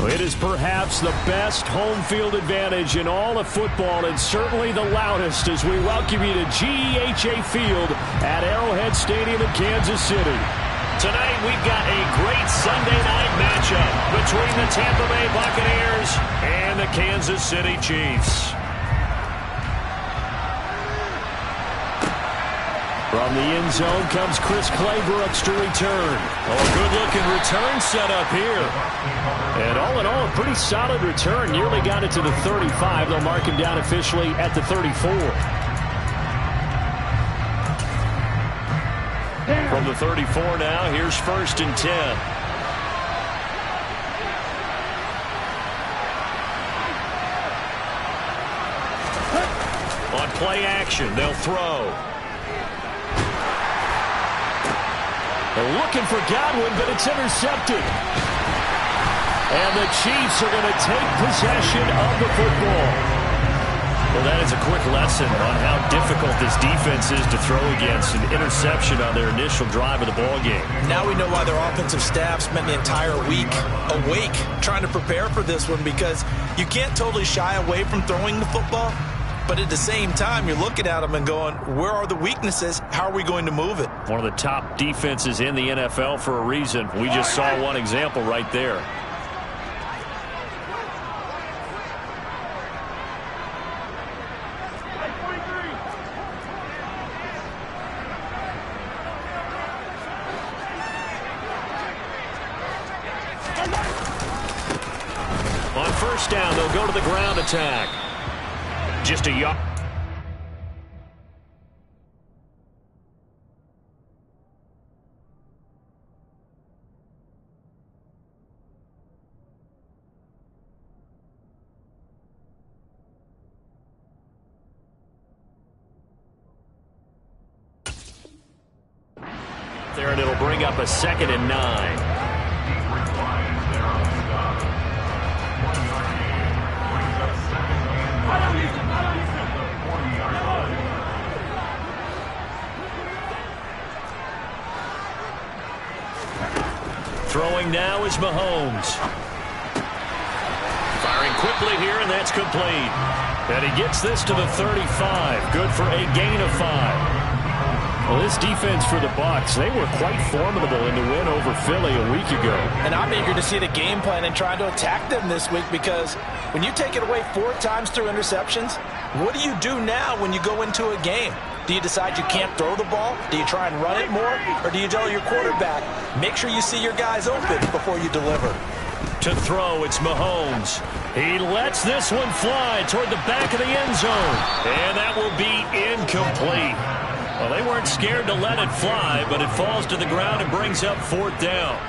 It is perhaps the best home field advantage in all of football, and certainly the loudest, as we welcome you to GEHA Field at Arrowhead Stadium in Kansas City. Tonight we've got a great Sunday night matchup between the Tampa Bay Buccaneers and the Kansas City Chiefs. From the end zone comes Chris Claybrooks to return. Oh, a good-looking return set up here. And all in all, a pretty solid return. Nearly got it to the 35. They'll mark him down officially at the 34. From the 34 now, here's 1st and 10. On play action, they'll throw. They're looking for Godwin, but it's intercepted. And the Chiefs are going to take possession of the football. Well, that is a quick lesson on how difficult this defense is to throw against. An interception on their initial drive of the ballgame. Now we know why their offensive staff spent the entire week awake trying to prepare for this one, because you can't totally shy away from throwing the football. But at the same time, you're looking at them and going, where are the weaknesses? How are we going to move it? One of the top defenses in the NFL for a reason. We just saw one example right there. On 1st down, they'll go to the ground attack. Just a yard. There, and it'll bring up a 2nd and 9. Throwing now is Mahomes. Firing quickly here, and that's complete. And he gets this to the 35. Good for a gain of 5. Well, this defense for the Bucs, they were quite formidable in the win over Philly a week ago. And I'm eager to see the game plan and trying to attack them this week, because when you take it away 4 times through interceptions, what do you do now when you go into a game? Do you decide you can't throw the ball? Do you try and run it more? Or do you tell your quarterback, make sure you see your guys open before you deliver? To throw, it's Mahomes. He lets this one fly toward the back of the end zone. And that will be incomplete. Well, they weren't scared to let it fly, but it falls to the ground and brings up 4th down.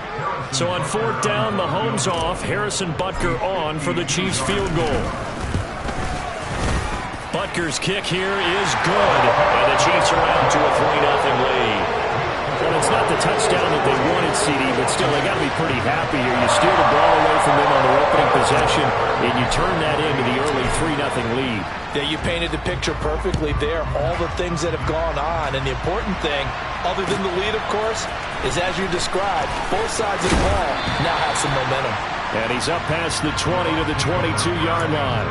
So on 4th down, Mahomes off, Harrison Butker on for the Chiefs field goal. Butker's kick here is good, and the Chiefs are out to a 3-0 lead. Well, it's not the touchdown that they wanted, CD, but still, they got to be pretty happy here. You steal the ball away from them on their opening possession, and you turn that into the early 3-0 lead. Yeah, you painted the picture perfectly there, all the things that have gone on. And the important thing, other than the lead, of course, is as you described, both sides of the ball now have some momentum. And he's up past the 20 to the 22-yard line.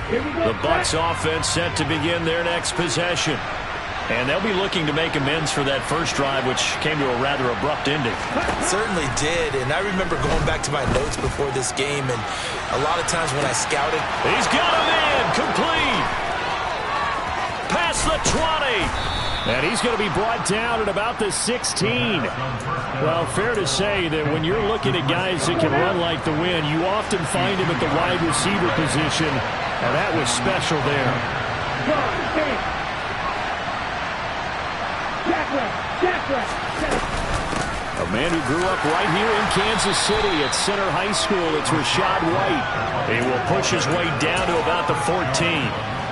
The Bucs offense set to begin their next possession. And they'll be looking to make amends for that first drive, which came to a rather abrupt ending. Certainly did. And I remember going back to my notes before this game, and a lot of times when I scouted. He's got him in. Complete. Past the 20. And he's going to be brought down at about the 16. Well, fair to say that when you're looking at guys that can run like the wind, you often find him at the wide receiver position, and that was special there. A man who grew up right here in Kansas City at Center High School. It's Rachaad White. He will push his way down to about the 14.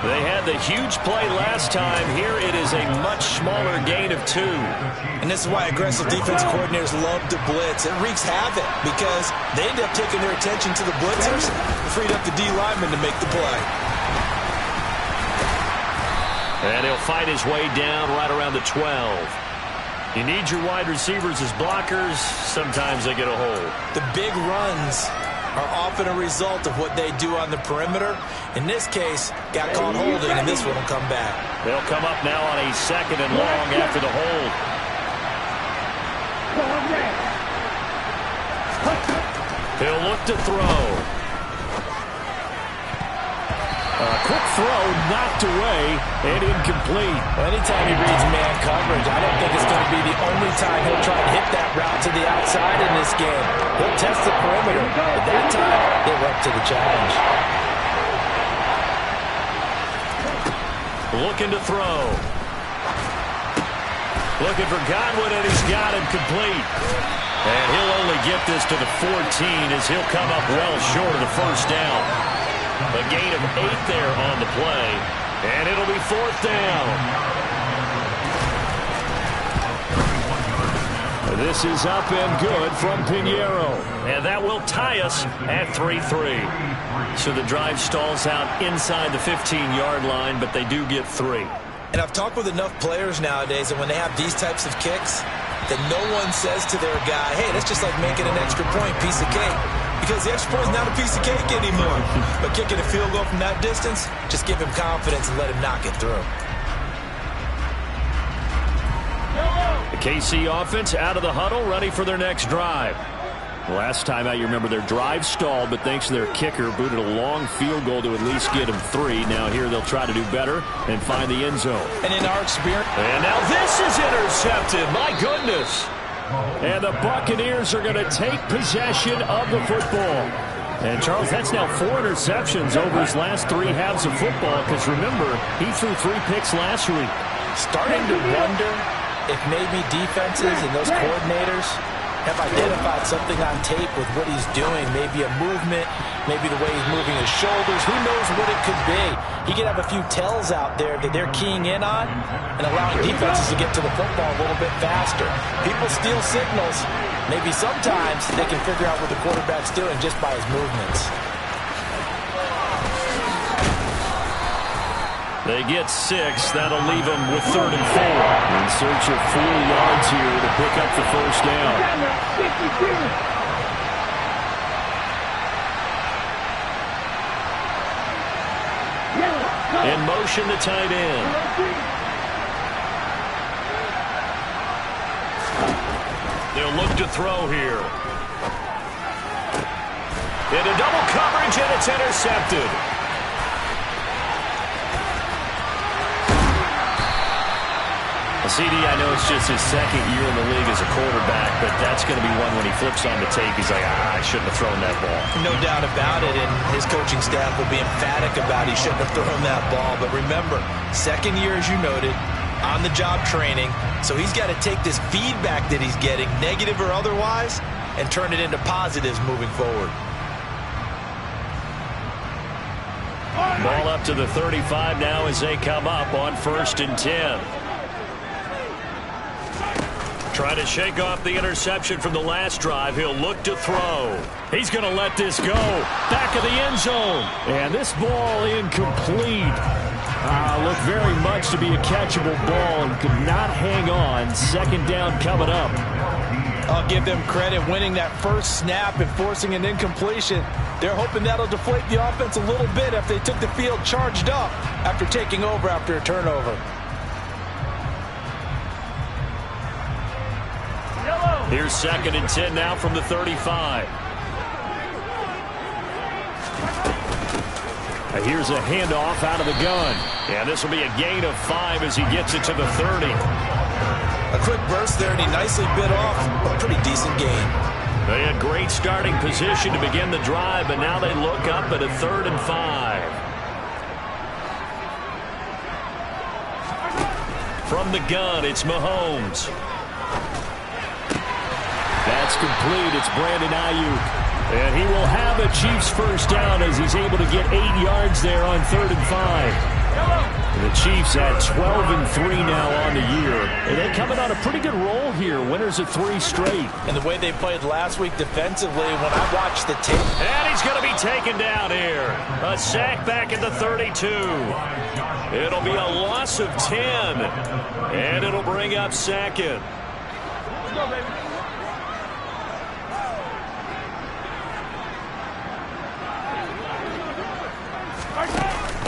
They had the huge play last time. Here it is a much smaller gain of 2. And this is why aggressive defensive coordinators love to blitz. It wreaks havoc because they end up taking their attention to the blitzers and freed up the D lineman to make the play. And he'll fight his way down right around the 12. You need your wide receivers as blockers. Sometimes they get a hold. The big runs are often a result of what they do on the perimeter. In this case, got caught holding, and this one will come back. They'll come up now on a 2nd and long after the hold. He'll look to throw. A quick throw knocked away and incomplete. Well, anytime he reads man coverage, I don't think it's going to be the only time he'll try and hit that route to the outside in this game. He'll test the perimeter, but that time he'll up to the challenge. Looking to throw. Looking for Godwin, and he's got him complete. And he'll only get this to the 14 as he'll come up well short of the first down. A gain of 8 there on the play, and it'll be 4th down. This is up and good from Piñeiro, and that will tie us at 3-3. So the drive stalls out inside the 15-yard line, but they do get 3. And I've talked with enough players nowadays that when they have these types of kicks, that no one says to their guy, hey, that's just like making an extra point, piece of cake. Because the extra point is not a piece of cake anymore. But kicking a field goal from that distance, just give him confidence and let him knock it through. The KC offense out of the huddle, ready for their next drive. Last time out, you remember their drive stalled, but thanks to their kicker, booted a long field goal to at least get them 3. Now here they'll try to do better and find the end zone. And in our experience... And now this is intercepted. My goodness. And the Buccaneers are going to take possession of the football. And, Charles, that's now 4 interceptions over his last 3 halves of football because, remember, he threw 3 picks last week. Starting to wonder if maybe defenses and those coordinators have identified something on tape with what he's doing. Maybe a movement, maybe the way he's moving his shoulders. Who knows what it could be? He could have a few tells out there that they're keying in on and allowing defenses to get to the football a little bit faster. People steal signals. Maybe sometimes they can figure out what the quarterback's doing just by his movements. They get 6. That'll leave them with 3rd and 4. In search of 4 yards here to pick up the first down. In motion, the tight end. They'll look to throw here. Into double coverage, and it's intercepted. CD, I know it's just his 2nd year in the league as a quarterback, but that's going to be one when he flips on the tape, he's like, I shouldn't have thrown that ball. No doubt about it, and his coaching staff will be emphatic about he shouldn't have thrown that ball. But remember, 2nd year, as you noted, on-the-job training, so he's got to take this feedback that he's getting, negative or otherwise, and turn it into positives moving forward. Ball up to the 35 now as they come up on 1st and 10. Trying to shake off the interception from the last drive. He'll look to throw. He's going to let this go. Back of the end zone. And this ball incomplete. Looked very much to be a catchable ball and could not hang on. 2nd down coming up. I'll give them credit winning that first snap and forcing an incompletion. They're hoping that'll deflate the offense a little bit if they took the field charged up after taking over after a turnover. Here's 2nd and 10 now from the 35. Here's a handoff out of the gun. And this will be a gain of 5 as he gets it to the 30. A quick burst there, and he nicely bit off a pretty decent gain. They had great starting position to begin the drive, but now they look up at a 3rd and 5. From the gun, it's Mahomes. That's complete. It's Brandon Ayuk. And he will have a Chiefs first down as he's able to get 8 yards there on 3rd and 5. And the Chiefs at 12-3 now on the year. And they're coming on a pretty good roll here. Winners of 3 straight. And the way they played last week defensively, when I watched the tape. And he's going to be taken down here. A sack back at the 32. It'll be a loss of 10. And it'll bring up 2nd. Let's go, baby.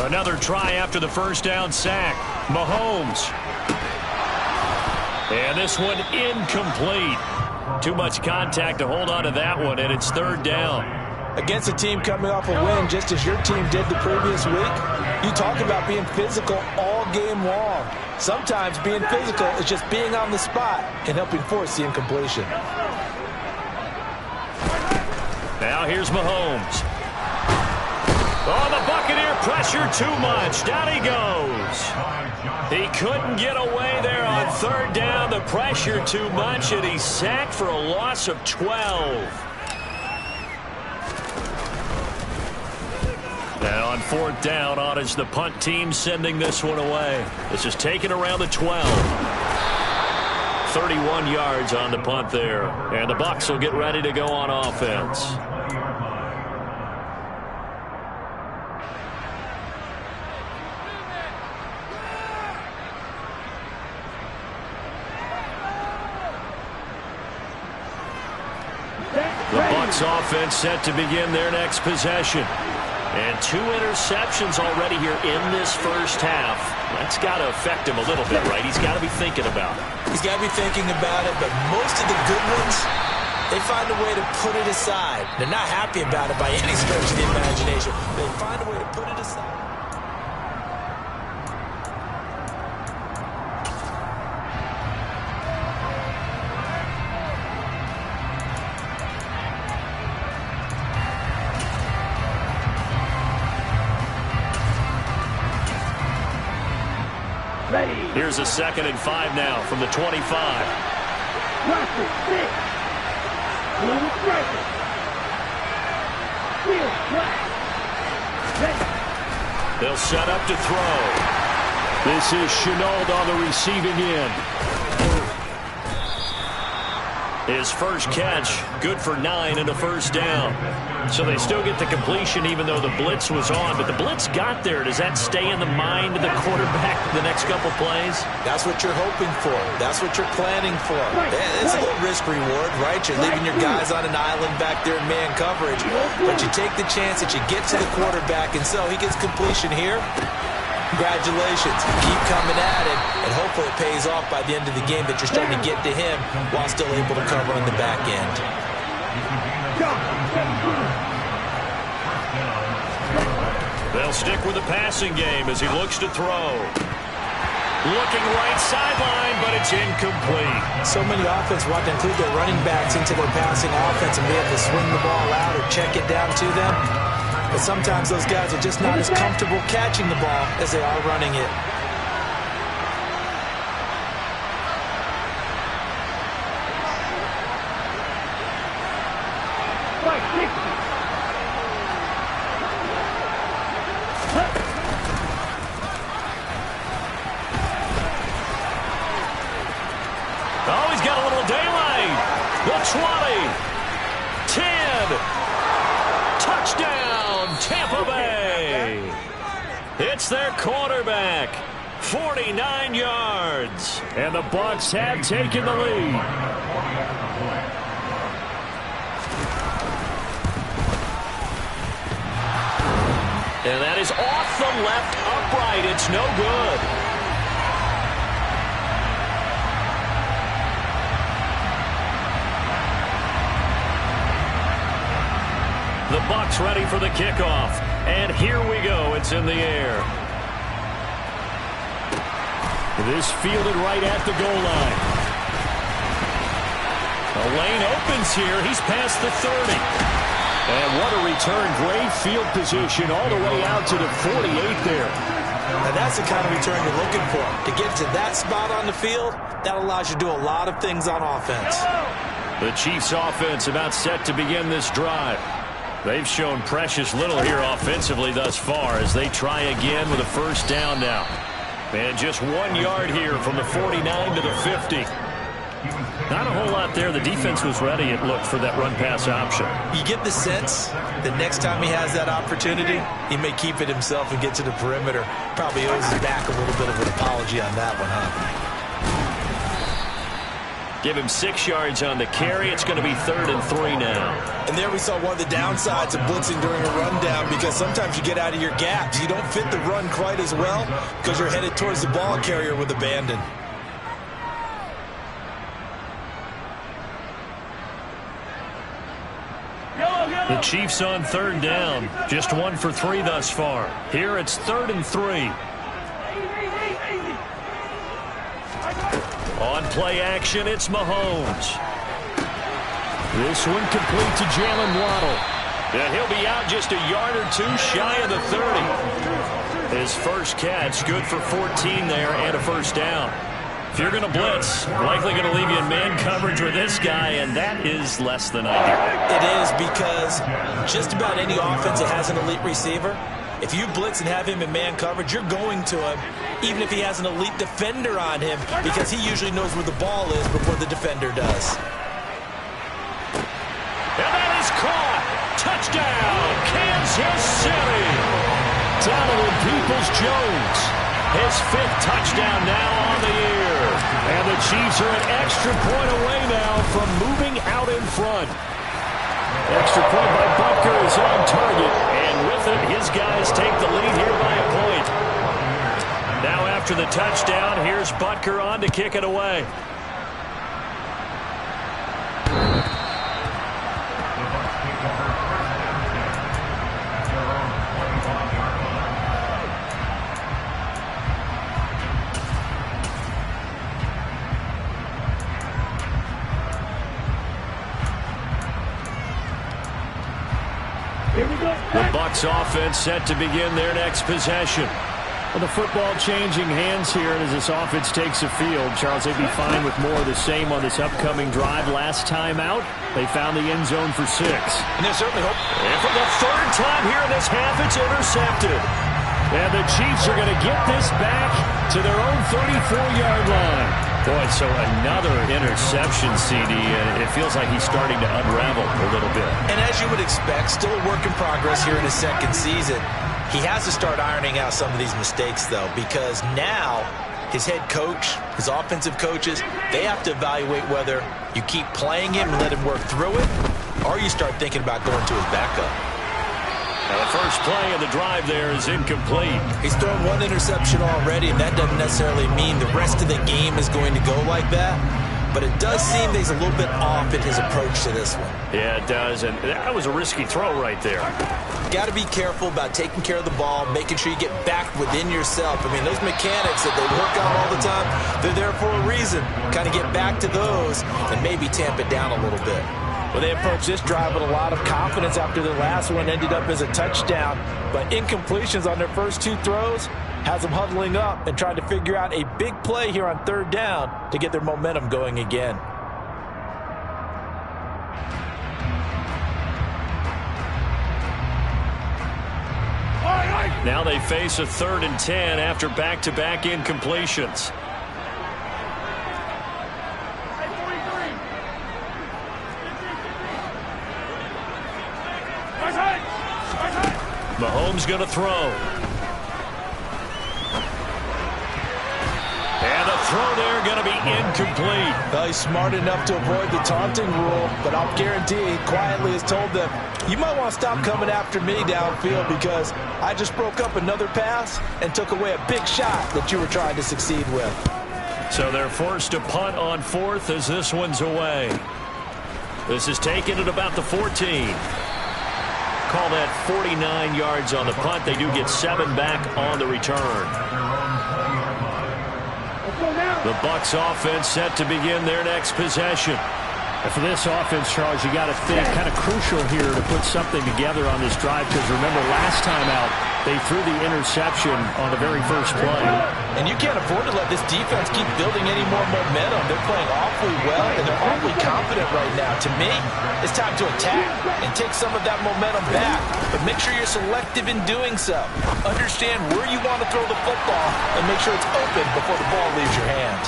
Another try after the first down sack. Mahomes. And this one incomplete. Too much contact to hold on to that one, and it's 3rd down. Against a team coming off a win, just as your team did the previous week, you talk about being physical all game long. Sometimes being physical is just being on the spot and helping force the incompletion. Now here's Mahomes. Oh, the Buccaneer pressure too much. Down he goes. He couldn't get away there on 3rd down. The pressure too much, and he's sacked for a loss of 12. And on 4th down, on is the punt team sending this one away. This is taken around the 12. 31 yards on the punt there. And the Bucs will get ready to go on offense. The Bucs offense set to begin their next possession. And 2 interceptions already here in this first half. That's got to affect him a little bit, right? He's got to be thinking about it. He's got to be thinking about it, but most of the good ones, they find a way to put it aside. They're not happy about it by any stretch of the imagination. They find a way to put it aside. Here's a 2nd and 5 now from the 25. They'll set up to throw. This is Shenault on the receiving end. His first catch, good for 9 and a first down. So they still get the completion even though the blitz was on. But the blitz got there. Does that stay in the mind of the quarterback the next couple plays? That's what you're hoping for. That's what you're planning for. It's a little risk-reward, right? You're leaving your guys on an island back there in man coverage. But you take the chance that you get to the quarterback, and so he gets completion here. Congratulations. Keep coming at it, and hopefully it pays off by the end of the game that you're starting to get to him while still able to cover on the back end. They'll stick with the passing game as he looks to throw. Looking right sideline, but it's incomplete. So many offense want to include their running backs into their passing offense and be able to swing the ball out or check it down to them. But sometimes those guys are just not as comfortable catching the ball as they are running it. Oh, he's got a little daylight. The 20. 10. Touchdown, Tampa Bay. It's their quarterback. 49 yards. And the Bucs have taken the lead. And that is off the left upright. It's no good. The Bucs ready for the kickoff. And here we go. It's in the air. This fielded right at the goal line. The lane opens here. He's past the 30. And what a return. Great field position all the way out to the 48 there. Now that's the kind of return you're looking for. To get to that spot on the field, that allows you to do a lot of things on offense. The Chiefs offense about set to begin this drive. They've shown precious little here offensively thus far as they try again with a first down now. And just 1 yard here from the 49 to the 50. Not a whole lot there. The defense was ready, it looked, for that run-pass option. You get the sense that next time he has that opportunity, he may keep it himself and get to the perimeter. Probably owes his back a little bit of an apology on that one, huh? Give him 6 yards on the carry. It's going to be 3rd and 3 now. And there we saw one of the downsides of blitzing during a rundown, because sometimes you get out of your gaps. You don't fit the run quite as well because you're headed towards the ball carrier with abandon. The Chiefs on 3rd down. Just 1 for 3 thus far. Here it's 3rd and 3. On play action, it's Mahomes. This one complete to Jalen Waddle. And he'll be out just a yard or two shy of the 30. His first catch, good for 14 there and a first down. If you're going to blitz, likely going to leave you in man coverage with this guy, and that is less than ideal. It is, because just about any offense that has an elite receiver, if you blitz and have him in man coverage, you're going to him, even if he has an elite defender on him, because he usually knows where the ball is before the defender does. And that is caught. Touchdown, Kansas City. Donovan Peoples-Jones. His 5th touchdown now on the year. And the Chiefs are an extra point away now from moving out in front. Extra point by Butker is on target. And with it, his guys take the lead here by a point. Now after the touchdown, here's Butker on to kick it away. The Bucs offense set to begin their next possession. Well, the football changing hands here as this offense takes the field. Charles, they'd be fine with more of the same on this upcoming drive. Last time out, they found the end zone for 6. And there's certainly hope. And for the 3rd time here in this half, it's intercepted. And the Chiefs are going to get this back to their own 34-yard line. Boy, so another interception, CD, and it feels like he's starting to unravel a little bit. And as you would expect, still a work in progress here in his 2nd season. He has to start ironing out some of these mistakes, though, because now his head coach, his offensive coaches, they have to evaluate whether you keep playing him and let him work through it, or you start thinking about going to his backup. Now the first play of the drive there is incomplete. He's thrown 1 interception already, and that doesn't necessarily mean the rest of the game is going to go like that. But it does seem that he's a little bit off in his approach to this one. Yeah, it does, and that was a risky throw right there. Got to be careful about taking care of the ball, making sure you get back within yourself. I mean, those mechanics that they work on all the time, they're there for a reason. Kind of get back to those and maybe tamp it down a little bit. Well, they approached this drive with a lot of confidence after the last one ended up as a touchdown. But incompletions on their first 2 throws has them huddling up and trying to figure out a big play here on 3rd down to get their momentum going again. Now they face a 3rd and 10 after back-to-back incompletions. Mahomes going to throw. And the throw there going to be incomplete. Well, he's smart enough to avoid the taunting rule, but I'll guarantee he quietly has told them, you might want to stop coming after me downfield because I just broke up another pass and took away a big shot that you were trying to succeed with. So they're forced to punt on 4th as this one's away. This is taken at about the 14. Call that 49 yards on the punt. They do get 7 back on the return. The Bucs offense set to begin their next possession. And for this offense, Charles, you got to think kind of crucial here to put something together on this drive, because remember last time out they threw the interception on the very first play. And you can't afford to let this defense keep building any more momentum. They're playing awfully well, and they're awfully confident right now. To me, it's time to attack and take some of that momentum back. But make sure you're selective in doing so. Understand where you want to throw the football and make sure it's open before the ball leaves your hands.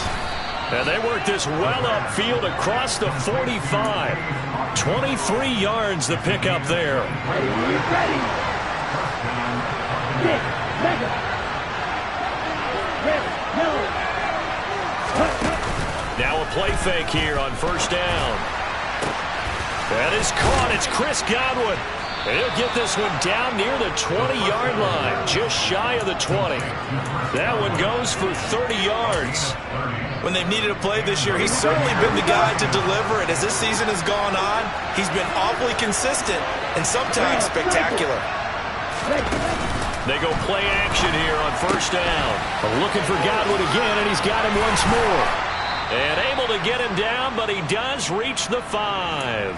And they work this well upfield across the 45. 23 yards the pickup there. Now a play fake here on first down. That is caught. It's Chris Godwin. And he'll get this one down near the 20-yard line, just shy of the 20. That one goes for 30 yards. When they've needed a play this year, he's certainly been the guy to deliver it. As this season has gone on, he's been awfully consistent and sometimes spectacular. They go play action here on first down. Looking for Godwin again, and he's got him once more. And able to get him down, but he does reach the 5.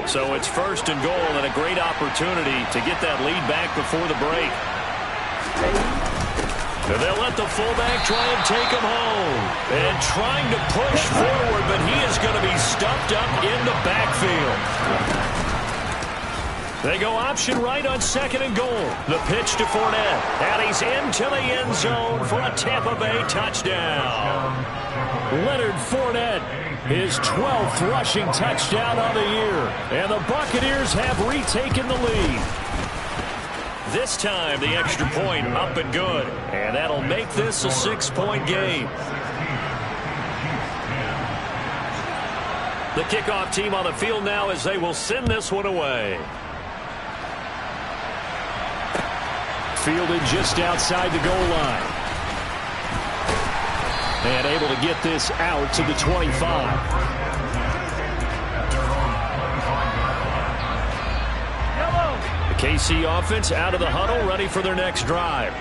So it's first and goal, and a great opportunity to get that lead back before the break. And they'll let the fullback try and take him home. And trying to push forward, but he is going to be stuffed up in the backfield. They go option right on second and goal. The pitch to Fournette. And he's into the end zone for a Tampa Bay touchdown. Leonard Fournette, his 12th rushing touchdown on the year. And the Buccaneers have retaken the lead. This time, the extra point up and good. And that'll make this a 6-point game. The kickoff team on the field now as they will send this one away. Fielded just outside the goal line. And able to get this out to the 25. The KC offense out of the huddle, ready for their next drive.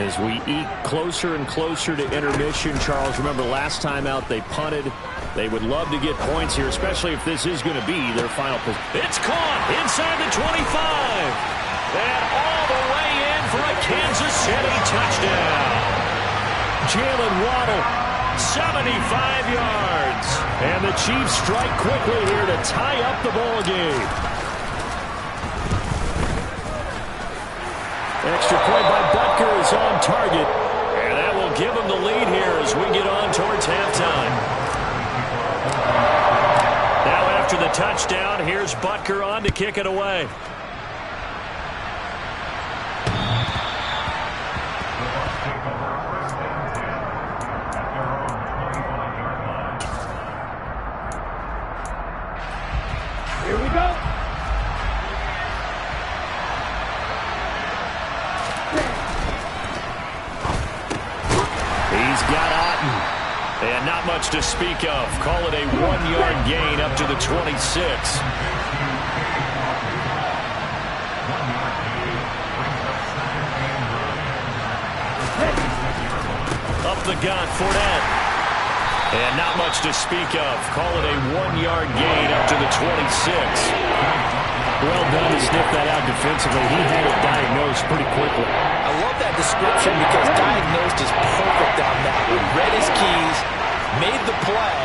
As we eke closer and closer to intermission, Charles, remember last time out they punted. They would love to get points here, especially if this is going to be their final position. It's caught inside the 25. And all the way in for a Kansas City touchdown. Jalen Waddle, 75 yards. And the Chiefs strike quickly here to tie up the ball game. Extra point by Butker is on target. And that will give him the lead here as we get on towards halftime. Now after the touchdown, here's Butker on to kick it away. Here we go. He's got Otten. And not much to speak of. Call it a 1-yard gain up to the 26. Up the gut, Fournette. And not much to speak of. Call it a 1-yard gain up to the 26. Well done to sniff that out defensively. He had it diagnosed pretty quickly. I love that description because diagnosed is perfect on that one. Read his keys, made the play,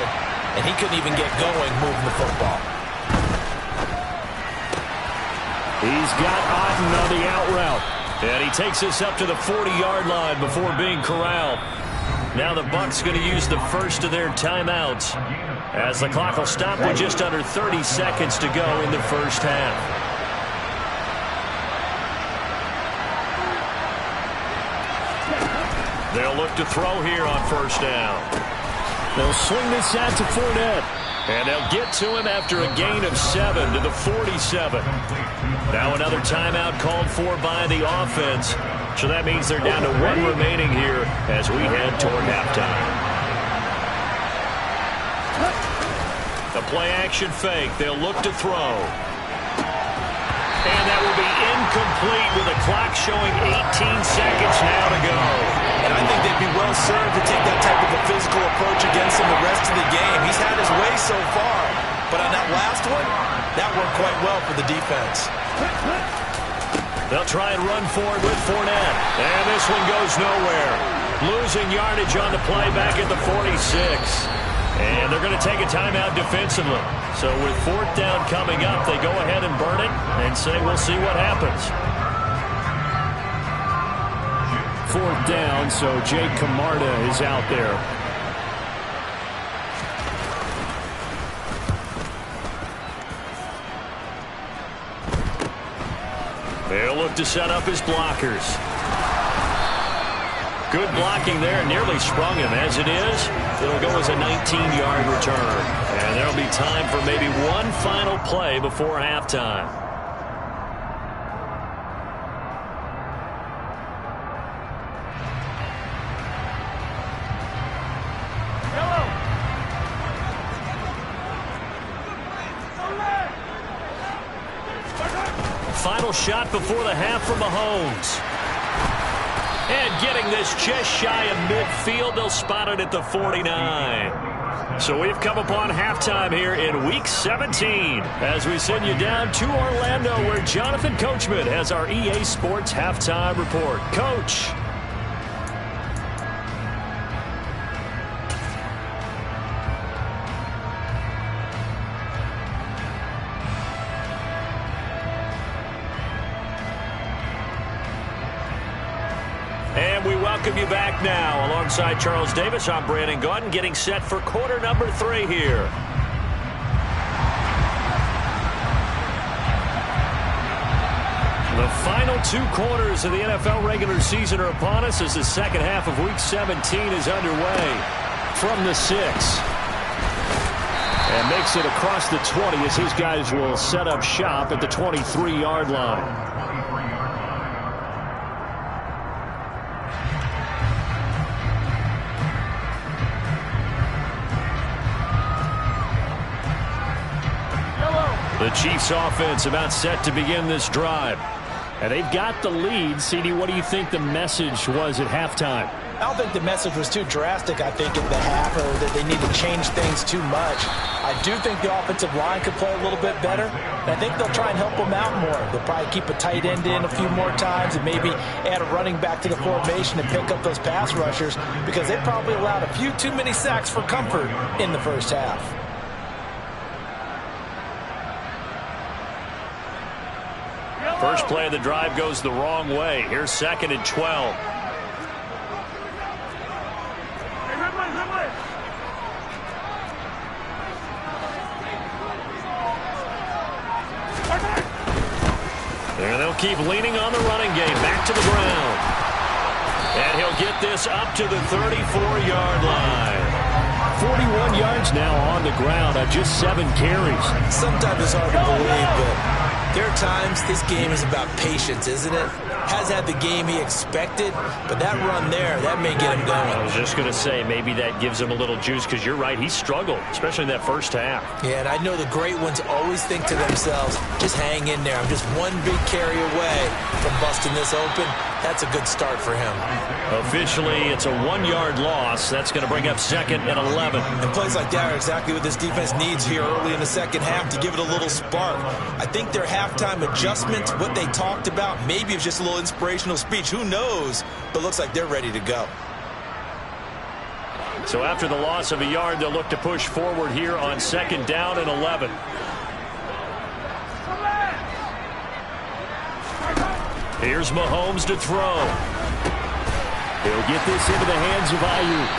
and he couldn't even get going moving the football. He's got Otten on the out route. And he takes us up to the 40-yard line before being corralled. Now the Bucs going to use the first of their timeouts as the clock will stop with just under 30 seconds to go in the first half. They'll look to throw here on first down. They'll swing this out to Fournette. And they'll get to him after a gain of 7 to the 47. Now another timeout called for by the offense So that means they're down to 1 remaining here as we head toward halftime. The play-action fake. They'll look to throw. And that will be incomplete with the clock showing 18 seconds now to go. And I think they'd be well served to take that type of a physical approach against him the rest of the game. He's had his way so far. But on that last one, that worked quite well for the defense. They'll try and run forward with Fournette. And this one goes nowhere. Losing yardage on the play back at the 46. And they're going to take a timeout defensively. So with 4th down coming up, they go ahead and burn it and say we'll see what happens. 4th down, so Jake Camarda is out there. They'll look to set up his blockers. Good blocking there, nearly sprung him. As it is, it'll go as a 19-yard return. And there'll be time for maybe one final play before halftime. Final shot before the half from Mahomes. And getting this just shy of midfield, they'll spot it at the 49. So we've come upon halftime here in Week 17 as we send you down to Orlando where Jonathan Coachman has our EA Sports Halftime Report. Coach. And we welcome you back now. Alongside Charles Davis, I'm Brandon Gaudin, getting set for quarter number 3 here. The final 2 quarters of the NFL regular season are upon us as the second half of Week 17 is underway. From the 6. And makes it across the 20 as his guys will set up shop at the 23-yard line. The Chiefs offense about set to begin this drive. And they've got the lead. CD, what do you think the message was at halftime? I don't think the message was too drastic, I think, at the half, or that they need to change things too much. I do think the offensive line could play a little bit better, and I think they'll try and help them out more. They'll probably keep a tight end in a few more times and maybe add a running back to the formation and pick up those pass rushers because they probably allowed a few too many sacks for comfort in the first half. First play of the drive goes the wrong way. Here's 2nd and 12. And they'll keep leaning on the running game. Back to the ground. And he'll get this up to the 34-yard line. 41 yards now on the ground on just 7 carries. Sometimes it's hard to believe, but there are times this game is about patience, isn't it? Has had the game he expected, but that run there, that may get him going. I was just going to say, maybe that gives him a little juice because you're right, he struggled, especially in that first half. Yeah, and I know the great ones always think to themselves, just hang in there. I'm just one big carry away from busting this open. That's a good start for him. Officially, it's a 1-yard loss. That's going to bring up 2nd and 11. And plays like that are exactly what this defense needs here early in the second half to give it a little spark. I think their halftime adjustments, what they talked about, maybe it's just a little inspirational speech. Who knows? But looks like they're ready to go. So after the loss of a yard, they'll look to push forward here on 2nd down and 11. Here's Mahomes to throw. He'll get this into the hands of Ayuk.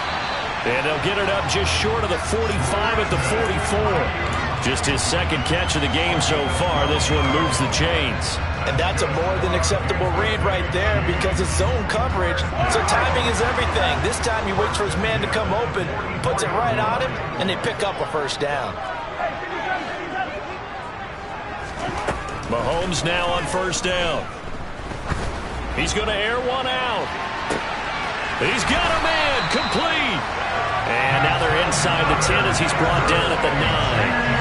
And they'll get it up just short of the 45 at the 44. Just his 2nd catch of the game so far. This one moves the chains. And that's a more than acceptable read right there because it's zone coverage. So timing is everything. This time he waits for his man to come open, puts it right on him, and they pick up a first down. Mahomes now on 1st down. He's going to air one out. He's got a man, complete. And now they're inside the 10 as he's brought down at the 9.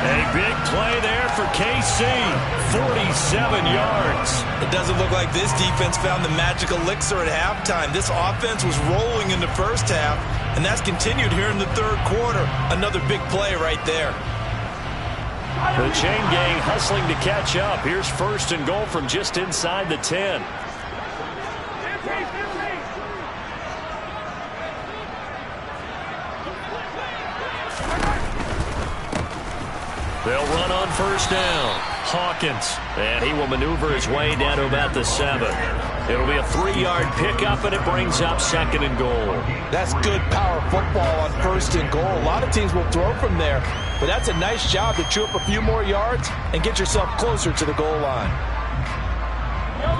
A big play there for KC, 47 yards. It doesn't look like this defense found the magic elixir at halftime. This offense was rolling in the first half, and that's continued here in the third quarter. Another big play right there. The chain gang hustling to catch up. Here's first and goal from just inside the 10. They'll run on first down. Hawkins, and he will maneuver his way down to about the 7. It'll be a 3-yard pickup, and it brings up second and goal. That's good power football on first and goal. A lot of teams will throw from there, but that's a nice job to chew up a few more yards and get yourself closer to the goal line.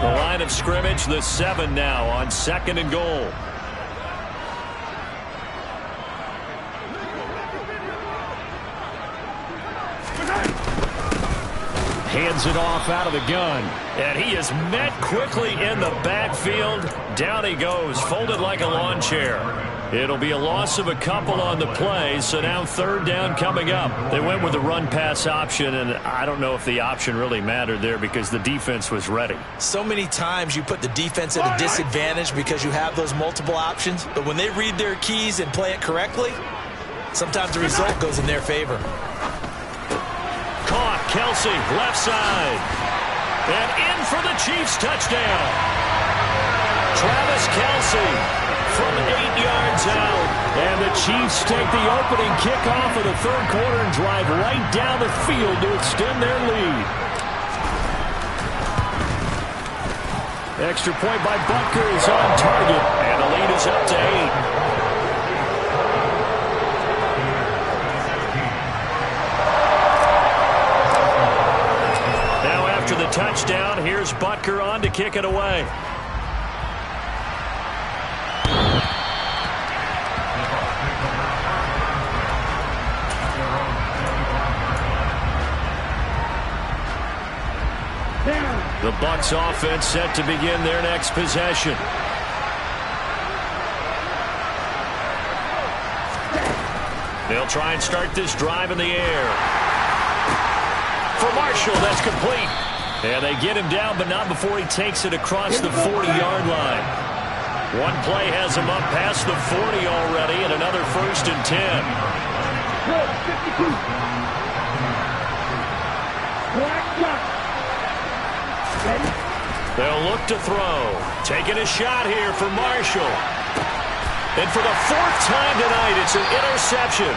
The line of scrimmage, the 7 now on second and goal. Hands it off out of the gun. And he is met quickly in the backfield. Down he goes, folded like a lawn chair. It'll be a loss of a couple on the play, so now third down coming up. They went with the run-pass option, and I don't know if the option really mattered there because the defense was ready. So many times you put the defense at a disadvantage because you have those multiple options, but when they read their keys and play it correctly, sometimes the result goes in their favor. Caught, Kelsey, left side. And in for the Chiefs touchdown. Travis Kelsey from 8 yards out. And the Chiefs take the opening kickoff of the third quarter and drive right down the field to extend their lead. Extra point by Butker is on target. And the lead is up to 8. The touchdown, here's Butker on to kick it away. The Bucs offense set to begin their next possession. They'll try and start this drive in the air. For Marshall, that's complete. And they get him down, but not before he takes it across the 40-yard line. One play has him up past the 40 already, and another first and 10. They'll look to throw. Taking a shot here for Marshall. And for the 4th time tonight, it's an interception.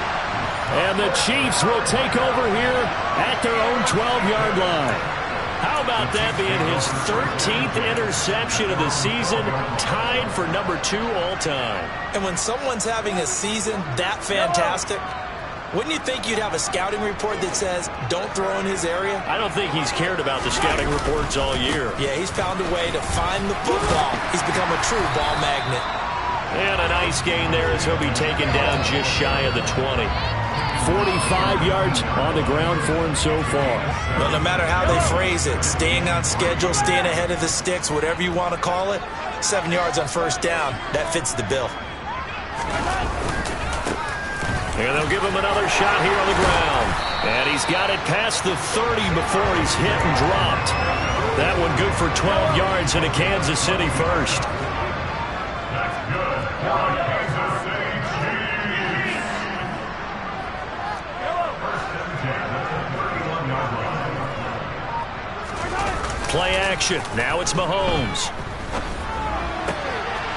And the Chiefs will take over here at their own 12-yard line. How about that being his 13th interception of the season, tied for number 2 all-time? And when someone's having a season that fantastic, wouldn't you think you'd have a scouting report that says, don't throw in his area? I don't think he's cared about the scouting reports all year. Yeah, he's found a way to find the football. He's become a true ball magnet. And a nice gain there as he'll be taken down just shy of the 20. 45 yards on the ground for him so far. Well, no matter how they phrase it, staying on schedule, staying ahead of the sticks, whatever you want to call it, 7 yards on first down, that fits the bill. And they'll give him another shot here on the ground. And he's got it past the 30 before he's hit and dropped. That one good for 12 yards and a Kansas City first. Play action. Now it's Mahomes.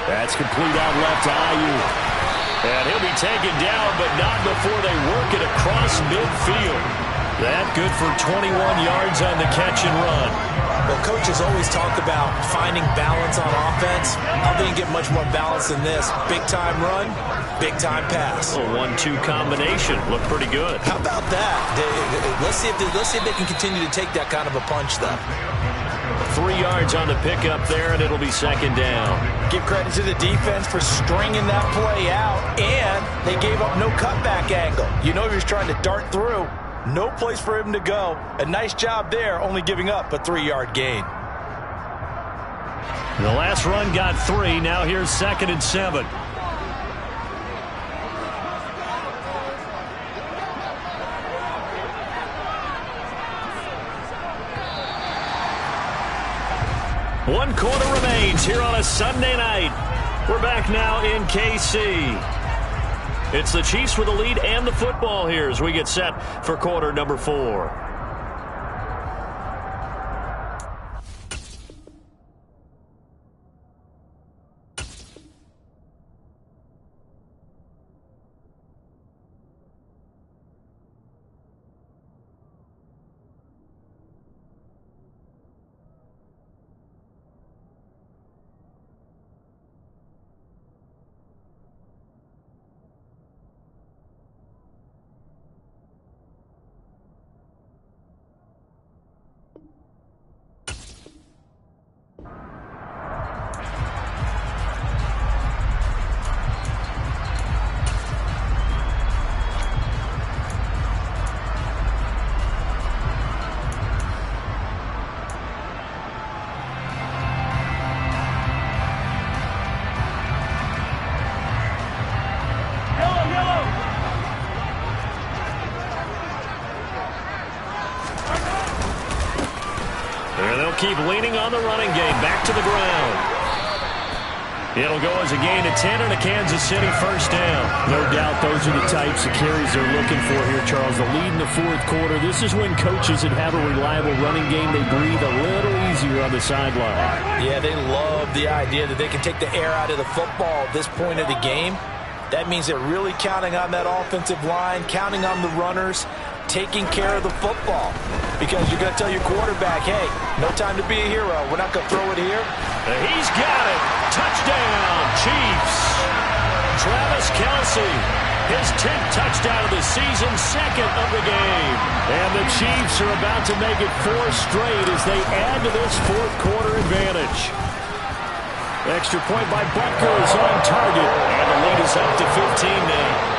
That's complete out left to Ayuk. And he'll be taken down, but not before they work it across midfield. That good for 21 yards on the catch and run. Well, coaches always talk about finding balance on offense. I don't think you get much more balance than this. Big-time run, big-time pass. A 1-2 combination. Looked pretty good. How about that? Let's see if they can continue to take that kind of a punch, though. 3 yards on the pickup there, and it'll be second down. Give credit to the defense for stringing that play out, and they gave up no cutback angle. You know he was trying to dart through. No place for him to go. A nice job there, only giving up a 3-yard gain. The last run got 3. Now here's 2nd and 7. One quarter remains here on a Sunday night. We're back now in KC. It's the Chiefs with the lead and the football here as we get set for quarter number 4. Keep leaning on the running game. Back to the ground. It'll go as a gain of 10 and a Kansas City first down. No doubt those are the types of carries they're looking for here, Charles. The lead in the 4th quarter. This is when coaches that have a reliable running game, they breathe a little easier on the sideline. Yeah, they love the idea that they can take the air out of the football at this point of the game. That means they're really counting on that offensive line, counting on the runners, taking care of the football. Because you're going to tell your quarterback, hey, no time to be a hero. We're not going to throw it here. He's got it. Touchdown, Chiefs. Travis Kelce, his 10th touchdown of the season, 2nd of the game. And the Chiefs are about to make it 4 straight as they add to this 4th quarter advantage. Extra point by Butker is on target. And the lead is up to 15 now.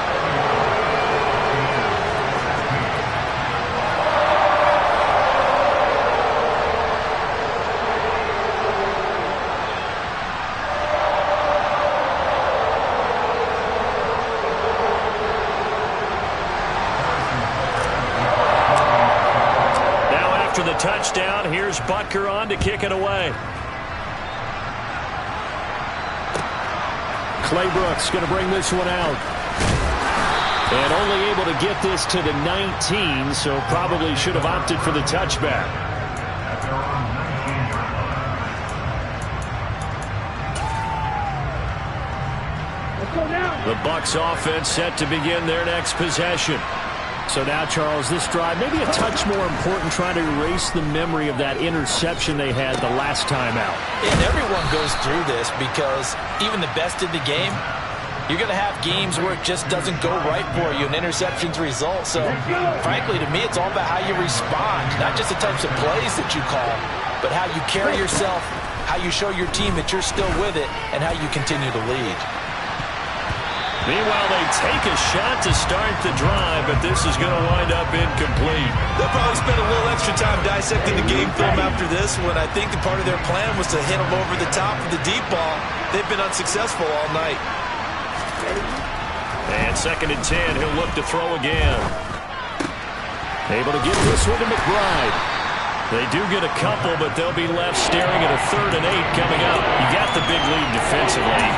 Touchdown. Here's Butker on to kick it away. Clay Brooks going to bring this one out. And only able to get this to the 19, so probably should have opted for the touchback. The Bucs offense set to begin their next possession. So now, Charles, this drive, maybe a touch more important, trying to erase the memory of that interception they had the last time out. And everyone goes through this because even the best in the game, you're going to have games where it just doesn't go right for you, and interceptions result. So, frankly, to me, it's all about how you respond, not just the types of plays that you call, but how you carry yourself, how you show your team that you're still with it, and how you continue to lead. Meanwhile, they take a shot to start the drive, but this is going to wind up incomplete. They'll probably spend a little extra time dissecting the game film after this one. I think the part of their plan was to hit them over the top of the deep ball. They've been unsuccessful all night. And 2nd and 10, he'll look to throw again. Able to get this one to McBride. They do get a couple, but they'll be left staring at a 3rd and 8 coming up. You got the big lead defensively.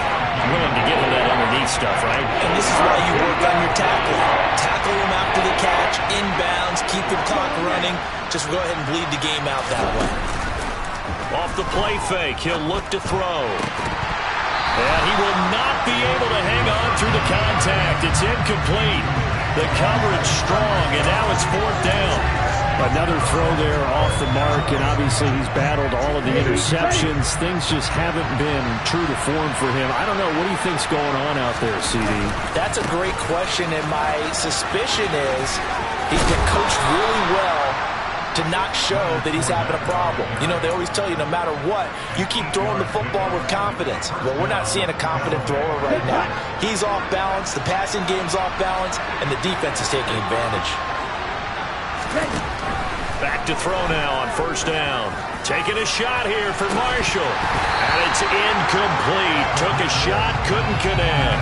Willing to get in that underneath stuff, right? And this is why you work on your tackling. Tackle them after the catch, inbounds, keep the clock running. Just go ahead and bleed the game out that way. Off the play fake, he'll look to throw. And he will not be able to hang on through the contact. It's incomplete. The coverage strong, and now it's 4th down. Another throw there off the mark, and obviously he's battled all of the interceptions. Things just haven't been true to form for him. I don't know. What do you think's going on out there, CD? That's a great question, and my suspicion is he's been coached really well to not show that he's having a problem. You know, they always tell you no matter what, you keep throwing the football with confidence. Well, we're not seeing a confident thrower right now. He's off balance, the passing game's off balance, and the defense is taking advantage. Back to throw now on first down. Taking a shot here for Marshall. And it's incomplete. Took a shot, couldn't connect.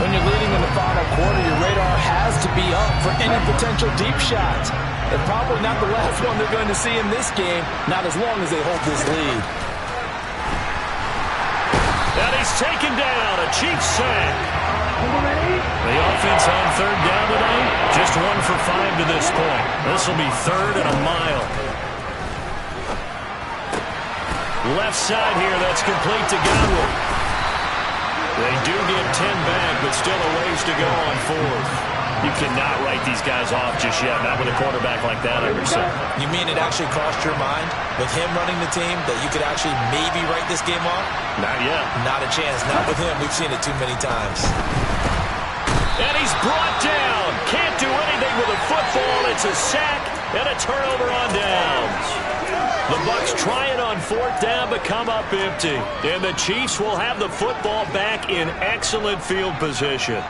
When you're leading in the final quarter, your radar has to be up for any potential deep shots. And probably not the last one they're going to see in this game, not as long as they hold this lead. And he's taken down, a Chiefs sack. The offense on third down tonight, just 1 for 5 to this point. This will be 3rd and a mile. Left side here, that's complete to Godwin. They do get 10 back, but still a ways to go on 4th. You cannot write these guys off just yet, not with a quarterback like that under center. You mean it actually crossed your mind with him running the team that you could actually maybe write this game off? Not yet. Not a chance. Not with him. We've seen it too many times. And he's brought down. Can't do anything with a football. It's a sack and a turnover on downs. The Bucs try it on 4th down, but come up empty. And the Chiefs will have the football back in excellent field position.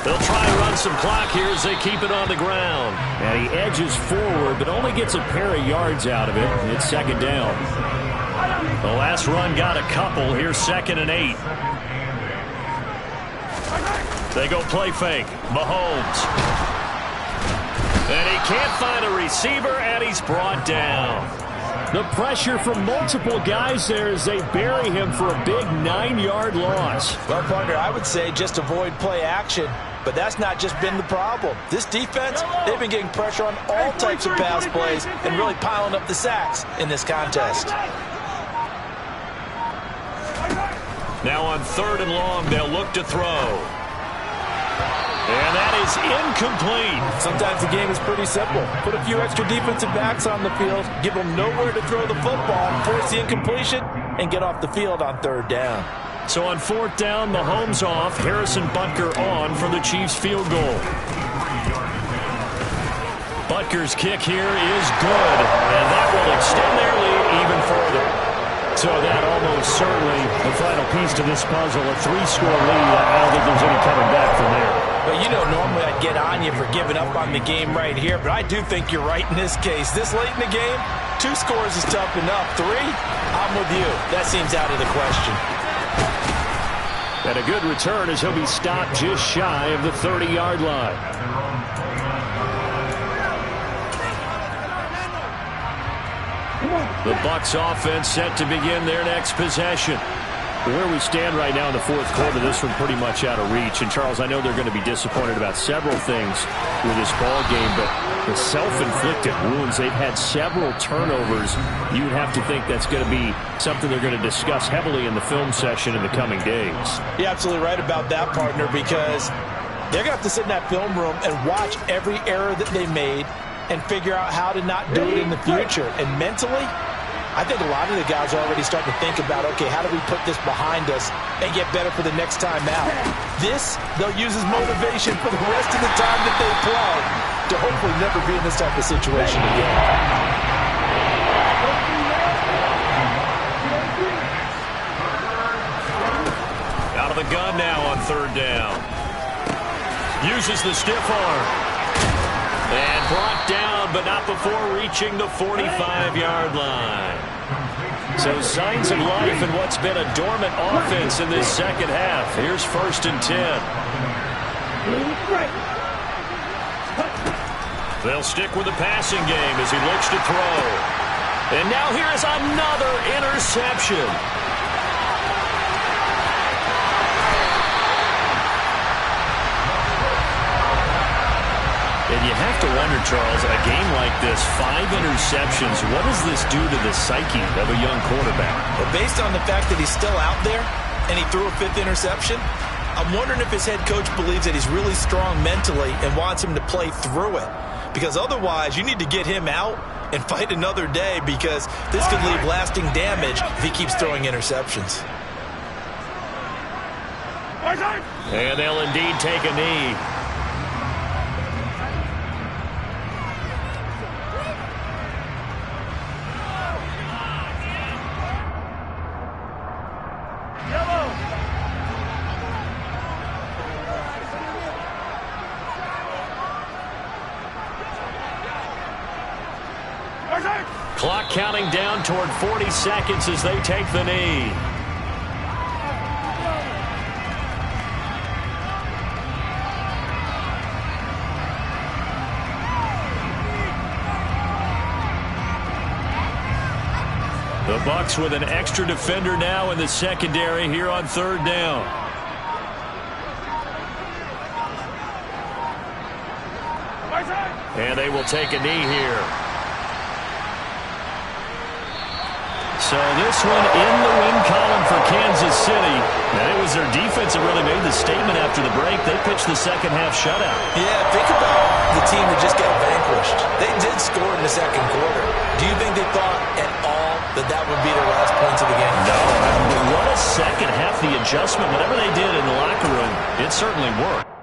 They'll try and run some clock here as they keep it on the ground. And he edges forward, but only gets a pair of yards out of it. And it's 2nd down. The last run got a couple. Here's 2nd and 8. They go play fake. Mahomes. And he can't find a receiver, and he's brought down. The pressure from multiple guys there as they bury him for a big 9-yard loss. Well, partner, I would say just avoid play action. But that's not just been the problem. This defense, they've been getting pressure on all types of pass plays and really piling up the sacks in this contest. Now on 3rd and long, they'll look to throw. And that is incomplete. Sometimes the game is pretty simple. Put a few extra defensive backs on the field, give them nowhere to throw the football, force the incompletion, and get off the field on 3rd down. So on 4th down, Mahomes off, Harrison Butker on for the Chiefs field goal. Butker's kick here is good, and that will extend their lead even further. So that almost certainly the final piece to this puzzle, a 3-score lead. I don't think there's any coming back from there. But you know, normally I'd get on you for giving up on the game right here, but I do think you're right in this case. This late in the game, 2 scores is tough enough. 3, I'm with you. That seems out of the question. And a good return as he'll be stopped just shy of the 30-yard line. The Bucs offense set to begin their next possession. Where we stand right now in the 4th quarter, this one pretty much out of reach. And, Charles, I know they're going to be disappointed about several things with this ball game, but the self-inflicted wounds, they've had several turnovers. You'd have to think that's going to be something they're going to discuss heavily in the film session in the coming days. You're absolutely right about that, partner, because they're going to have to sit in that film room and watch every error that they made and figure out how to not do it in the future. And mentally, I think a lot of the guys are already starting to think about, okay, how do we put this behind us and get better for the next time out? This, they'll use as motivation for the rest of the time that they play to hopefully never be in this type of situation again. Out of the gun now on 3rd down. Uses the stiff arm. And brought down, but not before reaching the 45-yard line. So signs of life in what's been a dormant offense in this 2nd half. Here's 1st and 10. They'll stick with the passing game as he looks to throw. And now here is another interception. And you have to wonder, Charles, in a game like this, 5 interceptions, what does this do to the psyche of a young quarterback? Well, based on the fact that he's still out there and he threw a 5th interception, I'm wondering if his head coach believes that he's really strong mentally and wants him to play through it. Because otherwise, you need to get him out and fight another day, because this could leave lasting damage if he keeps throwing interceptions. And they'll indeed take a knee. Clock counting down toward 40 seconds as they take the knee. The Bucs with an extra defender now in the secondary here on third down. And they will take a knee here. So this one in the win column for Kansas City. And it was their defense that really made the statement after the break. They pitched the second half shutout. Yeah, think about the team that just got vanquished. They did score in the second quarter. Do you think they thought at all that would be their last points of the game? No. But what a second half, the adjustment, whatever they did in the locker room, it certainly worked.